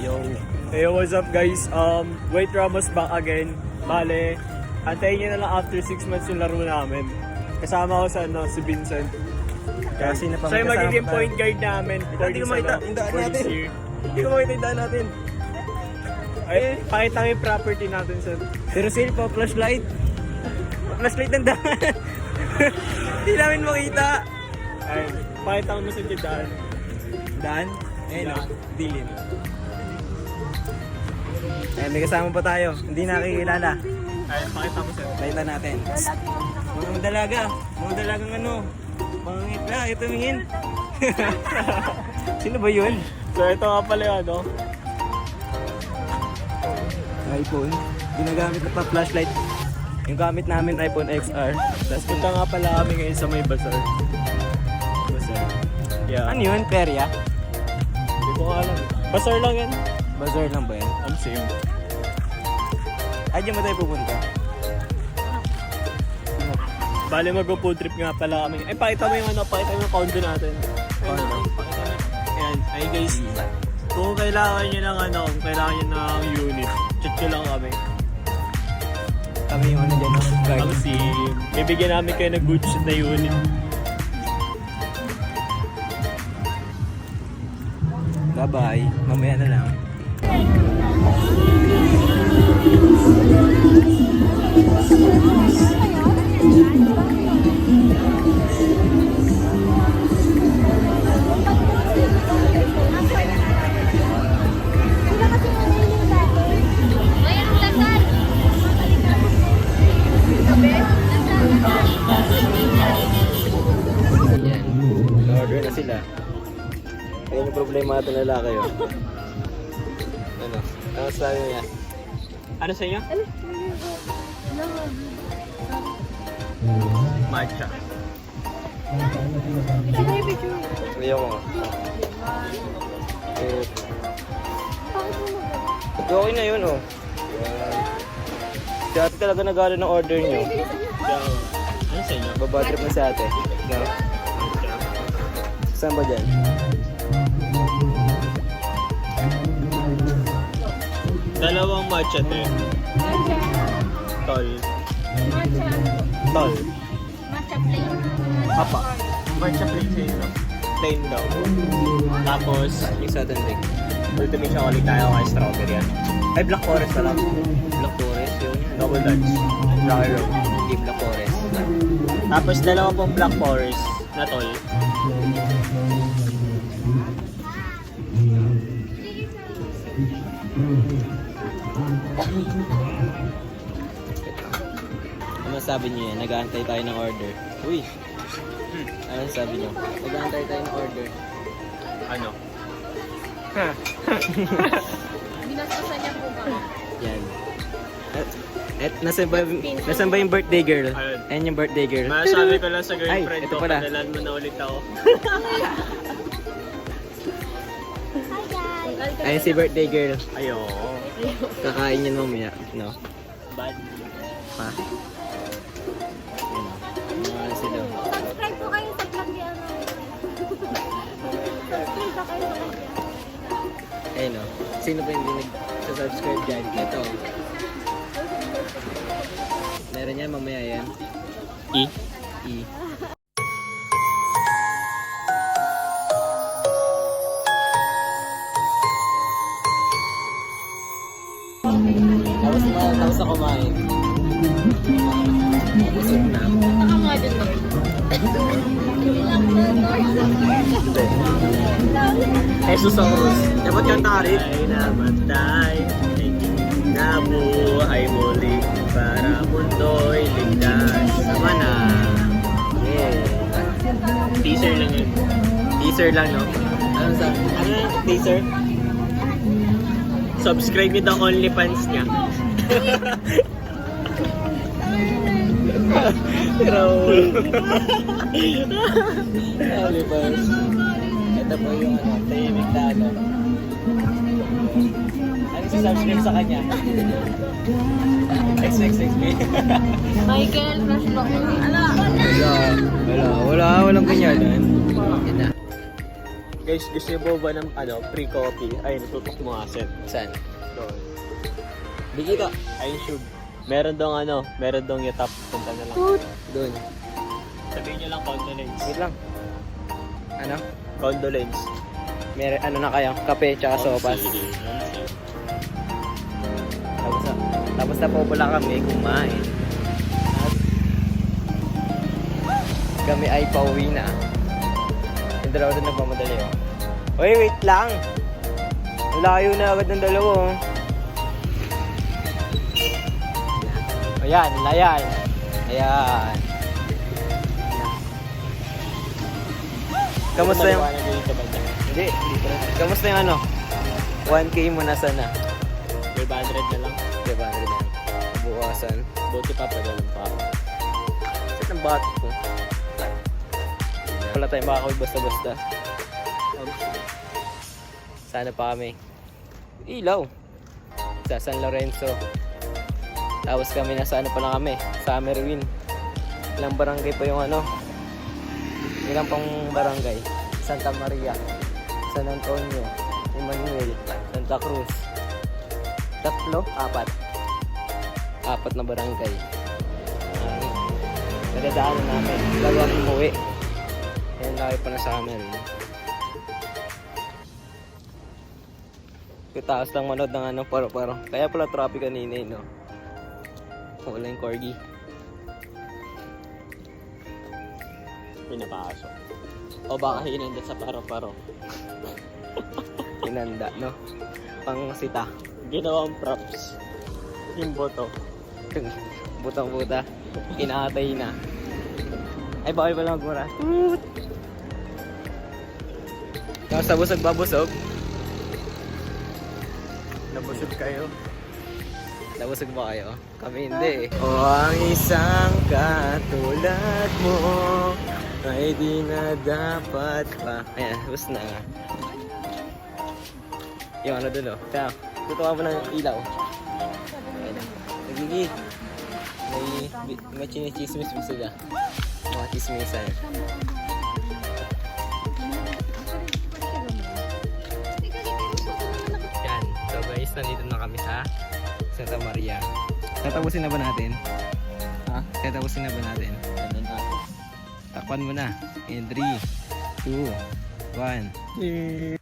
Yo. Hey, what's up guys? Wait Ramos back again. Bale, antayin nyo na lang after 6 months yung laro namin. Kasama ko sa si Vincent. Kasi na siya yung magiging point guard namin for Hindi this, ko makita yung daan for this natin. year. Hindi ko makita yung daan natin. Ay, pakita mo yung property natin, sir. Pero sale pa, flashlight. Flashlight ng daan. Hindi namin makita. Ay, pakita mo sa daan. Daan? Ayun o, dilim. Ayun, may kasama pa tayo. Hindi nakikilala. Ay, pakita mo, sir. Pakita natin. Mga dalaga. Mga dalagang ano. Mga ngitla, ito mingin. Sino ba yun? So, ito nga pala yung ano. iPhone. Ginagamit na pa flashlight. Yung gamit namin iPhone XR. Tapos punta nga pala kami ngayon sa may bazaar. Bazaar. Yeah. Ano yun? Perya? Hindi ko alam. Bazaar lang yan. Bazaar lang ba yan? I'm same. Ay, diyan ba tayo pupunta? Bale, mag-food trip nga pala kami. Ay, pakita mo yung ano, pakita mo yung condo natin. Ayun, Condo? pakita mo. Ayan, ay guys. Kung kailangan nyo ng ano, kung kailangan nyo ng unit, chat nyo lang kami. Kami yung ano dyan, no? Guard. Tapos bibigyan namin kayo ng good shit na unit. Bye-bye. Mamaya na lang. Yan. Na-order na sila. Ayun yung problema natin na lalaki yun. Ano? Ano sabi niya? Ano sa inyo? Matcha. Ayoko nga. Okay na yun, oh. Yan. Si ate talaga nag-aaral ng order nyo. Ano sa inyo? Babatrip na si ate. No? Saan ba dyan? Dalawang matcha din. Tol. Tol. Matcha plain. Apa. Matcha plain sa inyo. Plain daw. Tapos, Yung sa atin, Rick. ultimate chocolate tayo kay strawberry yan. Ay, Black Forest pala. Black Forest yun. Double Dutch. Rocky Road. Hindi Black Forest. Tapos, dalawa pong Black Forest na tol. Ano sabi niyo yan? Nag-aantay tayo ng order. Uy! Ano sabi niyo? Nag-aantay tayo ng order. Ano? Binastusan niya po ba? Yan. Nasaan ba yung birthday girl? Ayun. Ayan yung birthday girl. Masasabi ko lang sa girlfriend Ay, ito ko, pala. padalan mo na ulit ako. Ayan si birthday girl. Ayo. Kakain yun mamaya. No? Bad. Pa? Yan. Ano sila? Subscribe po kayo sa vlog ni ano. Subscribe po kayo sa kanya. Ayun o. Sino ba hindi nag-subscribe dyan? Ito. Meron yan mamaya yan. E? E. Tapos na kumain. Busog na. Saka mga dun ba? Jesus Saurus. Dapat kang tarik. Ay namatay. Nabuhay muli para mundo'y ligtas. Tama na. Yeah. Teaser lang yun. Teaser lang, no? Ano sabi? Ano yung teaser? Subscribe nyo the OnlyFans niya. Raul. Olivers. Ito po yung ano, tahimik na ano. Ano subscribe sa kanya? XXXB. Michael, flash block. Ano? Walang ganyan. Yan na. Guys, gusto niyo po ba ng pre-coffee? Ay, natutok mo nga, Seth. Saan? Doon. Di kita. Ayun, Shub. Meron dong yatap. Punta na lang. Doon. Sabihin niyo lang condolence. Wait lang. Ano? Condolence. Ano na kayo? Kape tsaka sopas. Tapos na po pala kami kumain. At kami ay pauwi na. Yung dalawa doon nagmamadali oh. Uy, wait lang! Layo na agad ng dalawa oh. Ayan, layan. Ayan. Kamusta yung... Hindi pa rin. Kamusta yung 1K mo na sana? 500 na lang. 500 na. Bukasan. Buti pa pa ganun pa. Saan ang bato ko? Wala tayong makakawid basta-basta. Sana pa kami. Ilaw. Sa San Lorenzo. Tapos kami nasa pa lang kami. Sa Merwin. Ilang barangay pa yung ilang pang barangay. Santa Maria. San Antonio. Emmanuel. Santa Cruz. 3? 4 na barangay. Nadadaanan namin. Bago kami umuwi. Ayan, laki pa na sa amin. Tapos lang manood ng paro-paro. Kaya pala traffic kanina no? Wala yung corgi. Pinapasok. O baka hinanda sa paro-paro. Inanda, no? Pang sita. Ginawang props. Yung boto. Butang-buta. Inaatay na. Ay, bakit pala magmura? Kamusta busog ba busog? Nabusog kayo. Nabusog ba kayo? Kami hindi. O ang isang katulad mo ay di na dapat pa. Ayan, bus na nga. Yung dun Kaya, tutuwa mo ng ilaw. Ayan. Nagigi. May chinichismis mo sila. Mga chismisan. Yan. So guys, nandito na kami sa Santa Maria. Tatapusin na ba natin? Ha? Tatapusin na ba natin? Takpan mo na. In 3, 2, 1.